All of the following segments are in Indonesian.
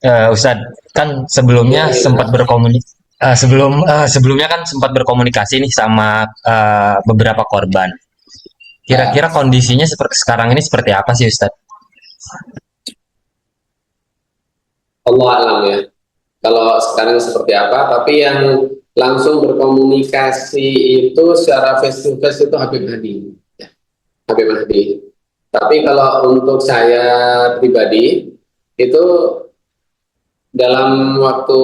Ustadz, kan Ya, sebelumnya sempat gimana? sebelumnya kan sempat berkomunikasi nih sama beberapa korban. Kira-kira Ah, kondisinya seperti sekarang ini seperti apa sih, Ustadz? Allah alam ya. Kalau sekarang seperti apa, tapi yang langsung berkomunikasi itu secara face to face itu Habib Hadi. Ya, Habib Hadi. Tapi kalau untuk saya pribadi itu dalam waktu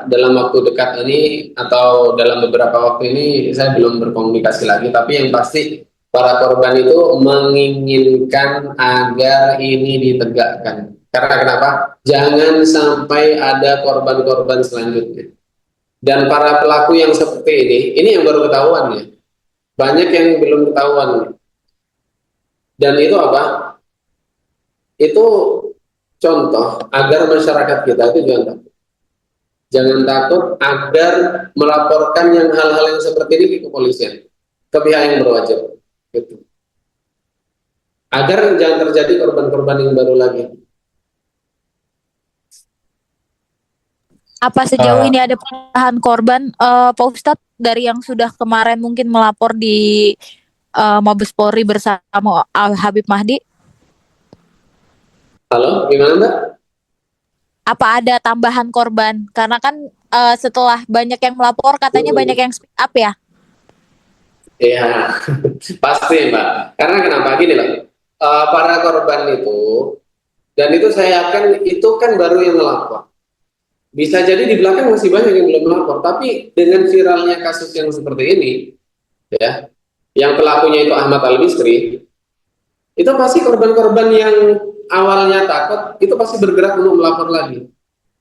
dalam waktu dekat ini atau dalam beberapa waktu ini saya belum berkomunikasi lagi, tapi yang pasti para korban itu menginginkan agar ini ditegakkan. Karena kenapa? Jangan sampai ada korban-korban selanjutnya. Dan para pelaku yang seperti ini yang baru ketahuan ya. Banyak yang belum ketahuan. Dan itu apa? Itu contoh agar masyarakat kita itu jangan takut agar melaporkan yang hal-hal yang seperti ini ke kepolisian, ke pihak yang berwajib, gitu. Agar jangan terjadi korban-korban yang baru lagi. Apa sejauh Eh, ini ada penambahan korban, Pak Ustadz, dari yang sudah kemarin mungkin melapor di Mabes Polri bersama Habib Mahdi? Halo, gimana Mbak? Apa ada tambahan korban? Karena kan setelah banyak yang melapor, katanya banyak yang speak up ya. Iya, pasti Mbak. Karena kenapa gini loh, para korban itu, dan itu saya yakin itu kan baru yang melapor. Bisa jadi di belakang masih banyak yang belum melapor, tapi dengan viralnya kasus yang seperti ini, ya, yang pelakunya itu Ahmad Al Misri, itu pasti korban-korban yang awalnya takut itu pasti bergerak untuk melapor lagi,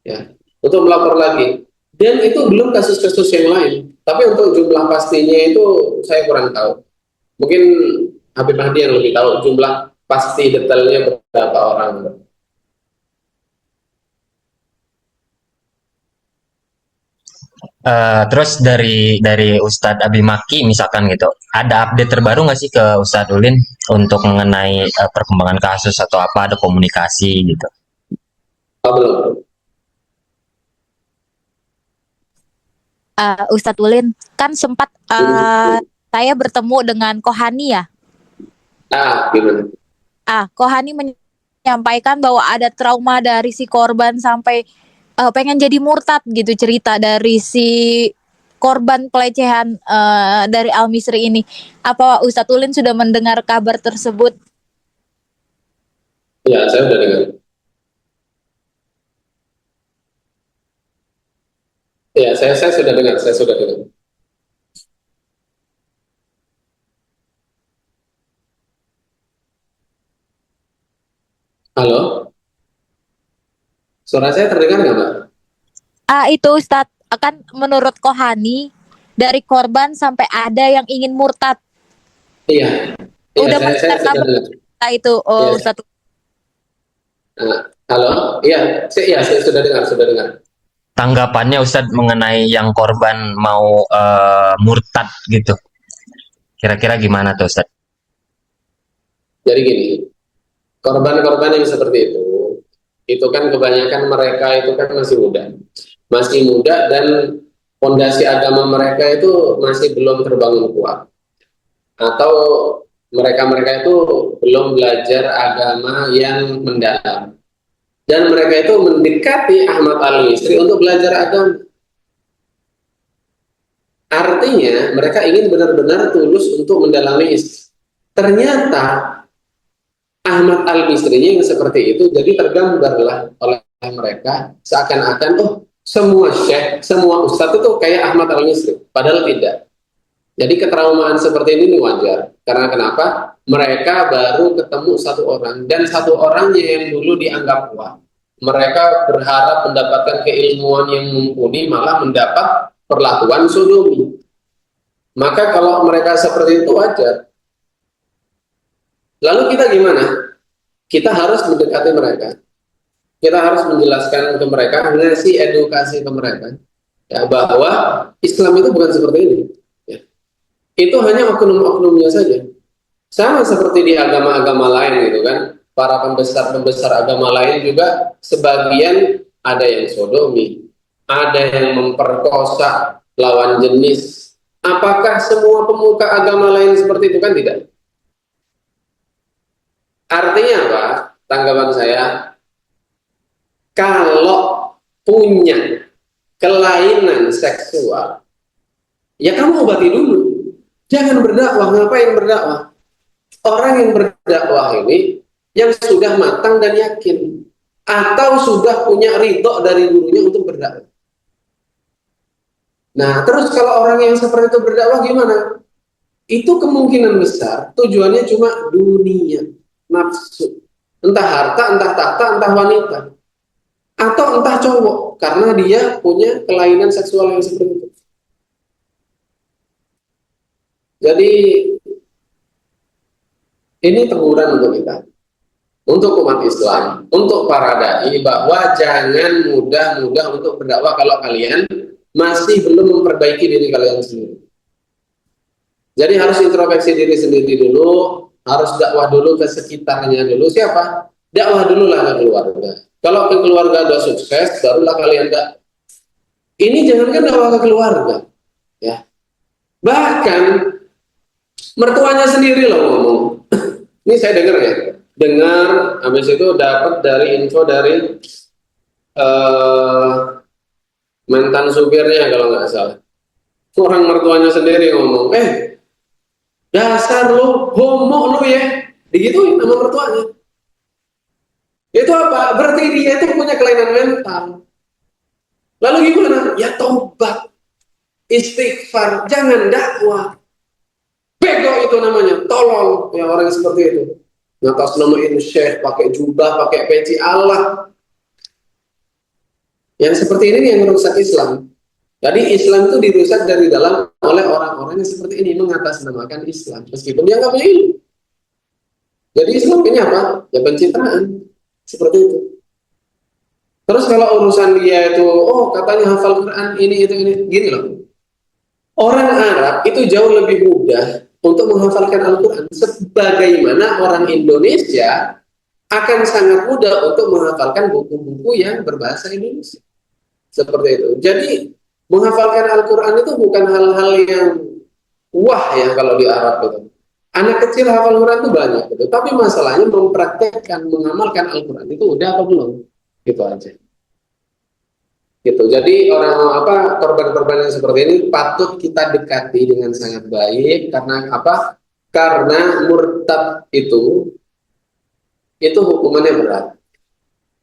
ya, untuk melapor lagi. Dan itu belum kasus-kasus yang lain. Tapi untuk jumlah pastinya itu saya kurang tahu. Mungkin Habib Mahdi yang lebih tahu jumlah pasti detailnya berapa orang. terus dari Ustadz Abimaki misalkan gitu, ada update terbaru nggak sih ke Ustadz Ulin untuk mengenai perkembangan kasus atau apa, ada komunikasi gitu? Oh, belum. Ustadz Ulin kan sempat saya bertemu dengan Kohani ya. Gimana? Kohani menyampaikan bahwa ada trauma dari si korban sampai pengen jadi murtad gitu, cerita dari si korban pelecehan dari Al Misri ini. Apa Ustadz Ulin sudah mendengar kabar tersebut? Ya, saya udah dengar. Ya, saya sudah dengar, saya sudah dengar. Halo, suara saya terdengar nggak, Mbak? Itu Ustadz, akan menurut Kohani dari korban sampai ada yang ingin murtad. Iya, iya, Udah saya mendengar sudah kabar dengar. itu, Iya, Ustadz? halo, iya, saya sudah dengar, sudah dengar. Tanggapannya Ustadz mengenai yang korban mau murtad gitu, kira-kira gimana tuh Ustadz? Jadi gini, korban-korban yang seperti itu kan kebanyakan mereka itu kan masih muda dan fondasi agama mereka itu masih belum terbangun kuat, atau mereka-mereka itu belum belajar agama yang mendalam, dan mereka itu mendekati Ahmad Al Misri untuk belajar agama. Artinya mereka ingin benar-benar tulus untuk mendalami Islam. Ternyata Ahmad Al-Misrinya yang seperti itu, jadi tergambarlah oleh mereka seakan-akan, oh, semua syekh, semua ustadz itu kayak Ahmad Al-Misri. Padahal tidak. Jadi ketraumaan seperti ini wajar. Karena kenapa? Mereka baru ketemu satu orang, dan satu orangnya yang dulu dianggap kuat. Mereka berharap mendapatkan keilmuan yang mumpuni, malah mendapat perlakuan sodomi. Maka kalau mereka seperti itu wajar. Lalu kita gimana? Kita harus mendekati mereka. Kita harus menjelaskan ke mereka, ngasih edukasi ke mereka, ya, bahwa Islam itu bukan seperti ini. Ya. Itu hanya oknum-oknumnya saja. Sama seperti di agama-agama lain gitu kan. para pembesar-pembesar agama lain juga sebagian ada yang sodomi, ada yang memperkosa lawan jenis. Apakah semua pemuka agama lain seperti itu? Kan tidak. Artinya apa? Tanggapan saya, kalau punya kelainan seksual, ya kamu obati dulu. Jangan berdakwah. Ngapain berdakwah? Orang yang berdakwah ini yang sudah matang dan yakin, atau sudah punya ridho dari gurunya untuk berdakwah. Nah, terus kalau orang yang seperti itu berdakwah gimana? Itu kemungkinan besar tujuannya cuma dunia, nafsu. Entah harta, entah tahta, entah wanita. Atau entah cowok, karena dia punya kelainan seksual yang seperti itu. Jadi, ini teguran untuk kita. Untuk umat Islam, untuk para dai, bahwa jangan mudah-mudah untuk berdakwah kalau kalian masih belum memperbaiki diri kalian sendiri. Jadi harus introspeksi diri sendiri dulu, harus dakwah dulu ke sekitarnya dulu. Siapa? Dakwah dulu lah ke keluarga. Kalau ke keluarga udah sukses, barulah kalian dakwah. Ini jangankan dakwah ke keluarga, ya. Bahkan mertuanya sendiri loh ngomong. Ini saya dengar ya. Dengar, habis itu dapat dari info dari mantan supirnya kalau nggak salah. Orang mertuanya sendiri ngomong, dasar lu, homo lu ya, digituin sama mertuanya. Itu apa? Berarti dia itu punya kelainan mental. Lalu gimana? Ya tobat, istighfar, jangan dakwah. Bego itu namanya, tolol ya orang seperti itu. Ngatas namain syekh, pakai jubah, pakai peci Allah. Yang seperti ini yang merusak Islam. Jadi Islam itu dirusak dari dalam oleh orang-orang yang seperti ini, mengatasnamakan Islam meskipun dia nggak punya ilmu. Jadi Islam ini apa? Ya pencitraan, seperti itu. Terus kalau urusan dia itu, katanya hafal Quran ini gini loh. Orang Arab itu jauh lebih mudah untuk menghafalkan Al-Quran, sebagaimana orang Indonesia akan sangat mudah untuk menghafalkan buku-buku yang berbahasa Indonesia. Seperti itu. Jadi menghafalkan Al-Quran itu bukan hal-hal yang wah ya kalau di Arab itu. Anak kecil hafal Quran itu banyak gitu. Tapi masalahnya mempraktekkan, mengamalkan Al-Quran itu udah apa belum? Gitu aja. Gitu. Jadi korban-korban yang seperti ini patut kita dekati dengan sangat baik karena apa? Karena murtad itu hukumannya berat.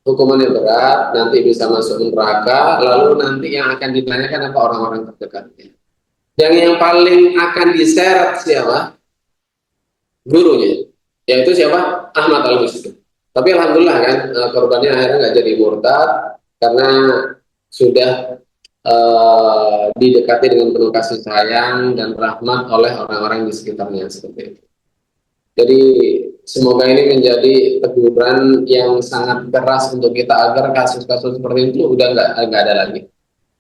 Hukumannya berat, nanti bisa masuk neraka, lalu nanti yang akan ditanyakan apa orang-orang terdekatnya. Yang paling akan diseret siapa? Gurunya, yaitu siapa? Ahmad Al-Misri. Tapi alhamdulillah kan korbannya akhirnya nggak jadi murtad karena sudah didekati dengan penuh kasih sayang dan rahmat oleh orang-orang di sekitarnya seperti itu. Jadi semoga ini menjadi teguran yang sangat keras untuk kita agar kasus-kasus seperti itu udah nggak ada lagi,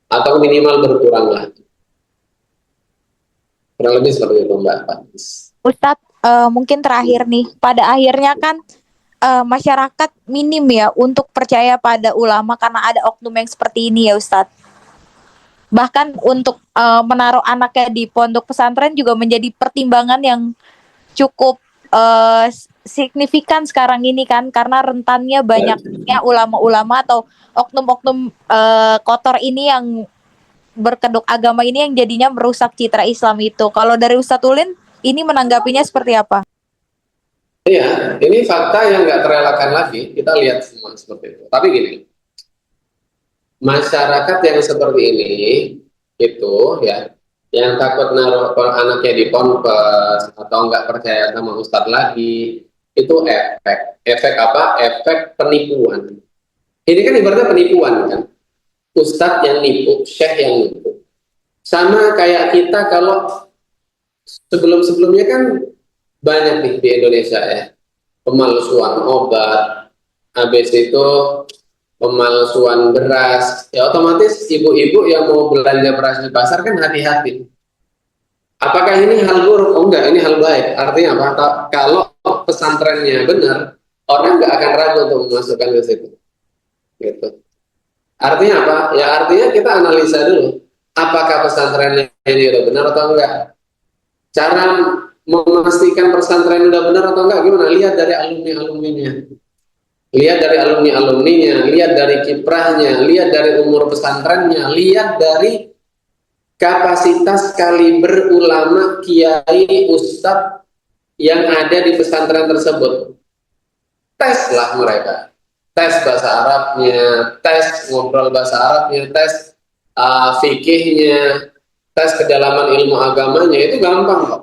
atau minimal berkurang lagi. Kurang lebih seperti itu Mbak Fatis. Ustadz, mungkin terakhir nih, pada akhirnya kan masyarakat minim ya untuk percaya pada ulama karena ada oknum yang seperti ini ya Ustadz. Bahkan untuk menaruh anaknya di pondok pesantren juga menjadi pertimbangan yang cukup signifikan sekarang ini kan, karena rentannya banyaknya ulama-ulama atau oknum-oknum kotor ini yang berkedok agama ini yang jadinya merusak citra Islam itu. Kalau dari Ustadz Ulin, ini menanggapinya seperti apa? Iya, ini fakta yang nggak terelakkan lagi. Kita lihat semua seperti itu. Tapi gini, masyarakat yang seperti ini itu ya, yang takut naruh anaknya di ponpes atau nggak percaya sama ustadz lagi, itu efek apa? Efek penipuan. Ini kan ibaratnya penipuan kan, ustadz yang nipu, syekh yang nipu. Sama kayak kita kalau sebelum-sebelumnya kan banyak nih di Indonesia ya, pemalsuan obat, habis itu pemalsuan beras, ya otomatis ibu-ibu yang mau belanja beras di pasar kan hati-hati. Apakah ini hal buruk? Oh enggak, ini hal baik. Artinya apa? Kalau pesantrennya benar, orang nggak akan ragu untuk memasukkan ke situ. Gitu. Artinya apa? Ya artinya kita analisa dulu, apakah pesantren ini udah benar atau enggak. Cara memastikan pesantren udah benar atau enggak gimana? Lihat dari alumni-alumninya. Lihat dari alumni-alumninya, lihat dari kiprahnya, lihat dari umur pesantrennya, lihat dari kapasitas kaliber ulama, kiai, ustadz yang ada di pesantren tersebut. Teslah mereka. Tes bahasa Arabnya, tes ngobrol bahasa Arabnya, tes fikihnya, tes kedalaman ilmu agamanya, itu gampang kok.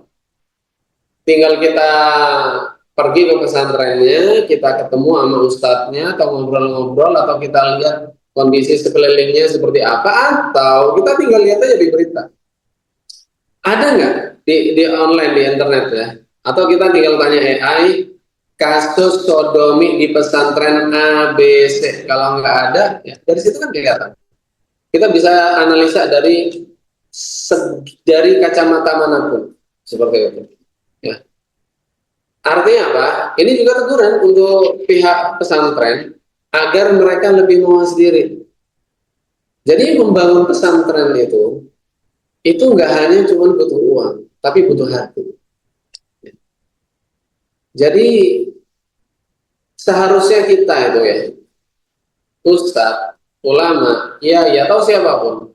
Tinggal kita pergi ke pesantrennya, kita ketemu sama ustadznya, atau ngobrol-ngobrol, atau kita lihat kondisi sekelilingnya seperti apa, atau kita tinggal lihat aja di berita. Ada nggak di online, di internet ya? Atau kita tinggal tanya AI, kasus sodomi di pesantren A, B, C. Kalau nggak ada, ya dari situ kan kelihatan. Kita bisa analisa dari kacamata manapun, seperti itu. Ya. Artinya apa? Ini juga teguran untuk pihak pesantren agar mereka lebih mawas diri. Jadi membangun pesantren itu nggak hanya cuma butuh uang, tapi butuh hati. Jadi seharusnya kita itu ya, ustadz, ulama, ya atau siapapun,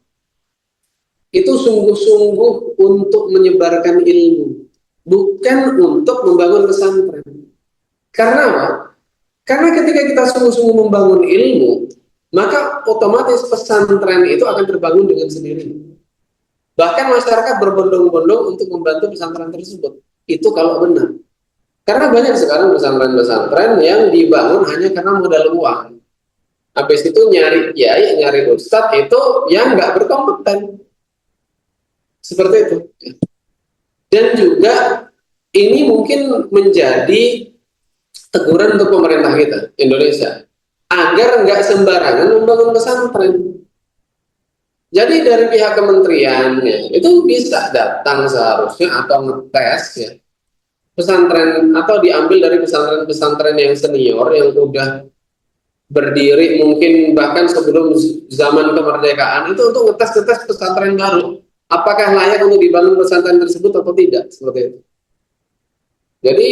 itu sungguh-sungguh untuk menyebarkan ilmu, bukan untuk membangun pesantren. Karena apa? Karena ketika kita sungguh-sungguh membangun ilmu, maka otomatis pesantren itu akan terbangun dengan sendiri. Bahkan masyarakat berbondong-bondong untuk membantu pesantren tersebut. Itu kalau benar. Karena banyak sekarang pesantren-pesantren yang dibangun hanya karena modal uang. Habis itu nyari kiai, nyari ustadz itu yang nggak berkompeten. Seperti itu. Dan juga ini mungkin menjadi teguran untuk pemerintah kita, Indonesia, agar nggak sembarangan membangun pesantren. Jadi dari pihak kementeriannya itu bisa datang seharusnya atau ngetes ya pesantren, atau diambil dari pesantren-pesantren yang senior yang udah berdiri mungkin bahkan sebelum zaman kemerdekaan, itu untuk ngetes pesantren baru. Apakah layak untuk dibangun pesantren tersebut atau tidak, seperti itu. Jadi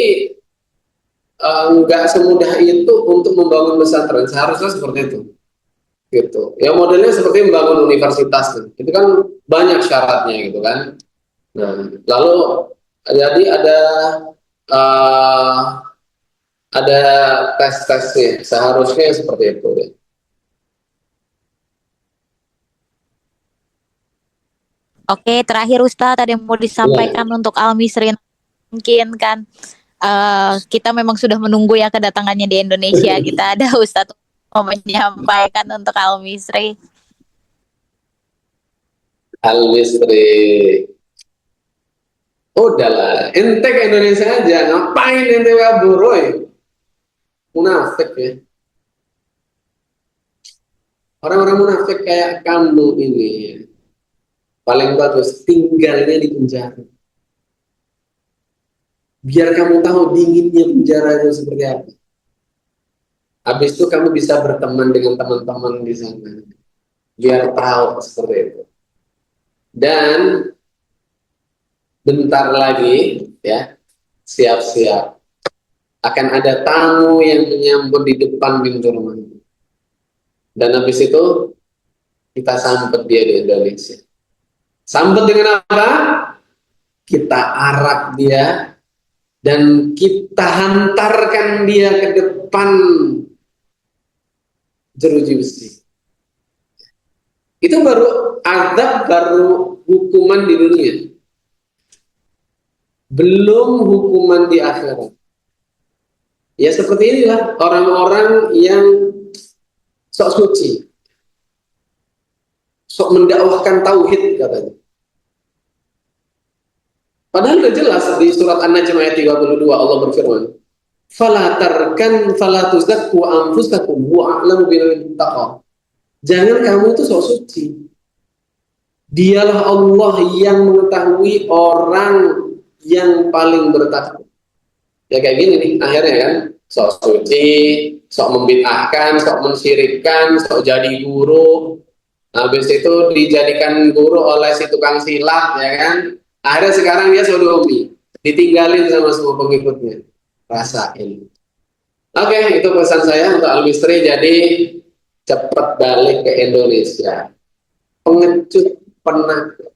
nggak semudah itu untuk membangun pesantren, seharusnya seperti itu. Gitu. Ya modelnya seperti membangun universitas, itu kan banyak syaratnya gitu kan. Nah, lalu jadi ada tes-tesnya, seharusnya seperti itu deh. Oke, terakhir Ustadz ada yang mau disampaikan untuk Al-Misri, mungkin kan kita memang sudah menunggu ya kedatangannya di Indonesia. Kita ada Ustadz mau menyampaikan untuk Al-Misri. Al-Misri, udahlah, ente ke Indonesia aja, ngapain ente kabur, woy? Munafik ya. Orang-orang munafik kayak kamu ini ya, paling bagus tinggalnya di penjara. Biar kamu tahu dinginnya penjara itu seperti apa. Habis itu kamu bisa berteman dengan teman-teman di sana. Biar tahu seperti itu. Dan bentar lagi ya, siap-siap akan ada tamu yang menyambut di depan pintu rumah. Dan habis itu kita sambut dia di Indonesia. Sambut dengan apa? Kita arak dia dan kita hantarkan dia ke depan jeruji besi. Itu baru azab, baru hukuman di dunia. Belum hukuman di akhirat. Ya seperti inilah orang-orang yang sok suci, sok mendakwahkan tauhid katanya. Padahal sudah jelas di surat An-Najm ayat 32 Allah berfirman, "Fala tuzakku anfusakum wa a'lamu bil taqwa." Jangan kamu itu sok suci. Dialah Allah yang mengetahui orang yang paling bertakwa. Ya kayak gini nih akhirnya kan. sok suci, sok membid'ahkan, sok mensyirikkan, sok jadi guru. Habis itu dijadikan guru oleh si tukang silat, ya kan? Akhirnya sekarang dia sodomi, ditinggalin sama semua pengikutnya. Rasain. Oke, itu pesan saya untuk Al-Mistri. Jadi cepat balik ke Indonesia. Pengecut, penakut,